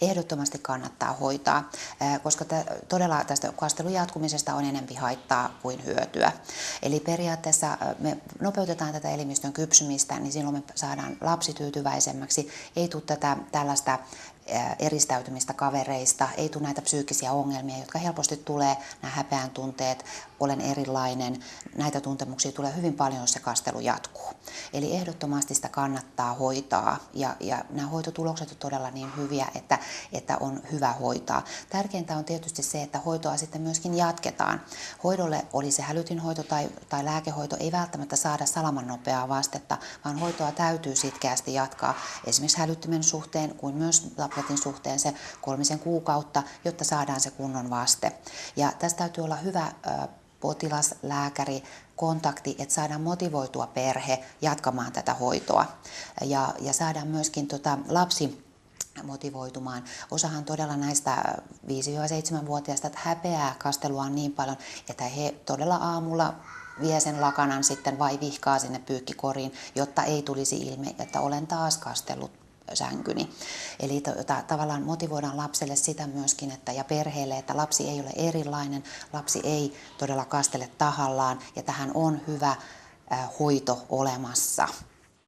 Ehdottomasti kannattaa hoitaa, koska todella tästä kastelun jatkumisesta on enemmän haittaa kuin hyötyä. Eli periaatteessa me nopeutetaan tätä elimistön kypsymistä, niin silloin me saadaan lapsi tyytyväisemmäksi. Ei tule tällaista eristäytymistä kavereista, ei tule näitä psyykkisiä ongelmia, jotka helposti tulee, nämä häpeän tunteet, olen erilainen, näitä tuntemuksia tulee hyvin paljon, jos se kastelu jatkuu. Eli ehdottomasti sitä kannattaa hoitaa ja nämä hoitotulokset on todella niin hyviä, että on hyvä hoitaa. Tärkeintä on tietysti se, että hoitoa sitten myöskin jatketaan. Hoidolle, oli se hälytynhoito tai lääkehoito, ei välttämättä saada salamannopeaa vastetta, vaan hoitoa täytyy sitkeästi jatkaa esimerkiksi hälyttimen suhteen kuin myös tabletin suhteen se 3 kuukautta, jotta saadaan se kunnon vaste. Ja tästä täytyy olla hyvä potilas, lääkäri, kontakti, että saadaan motivoitua perhe jatkamaan tätä hoitoa. Ja saadaan myöskin lapsi motivoitumaan. Osahan todella näistä 5-7-vuotiaista häpeää kastelua niin paljon, että he todella aamulla vie sen lakanan sitten vai vihkaa sinne pyykkikoriin, jotta ei tulisi ilmi, että olen taas kastellut sänkyni. Eli tavallaan motivoidaan lapselle sitä myöskin ja perheelle, että lapsi ei ole erilainen, lapsi ei todella kastele tahallaan ja tähän on hyvä hoito olemassa.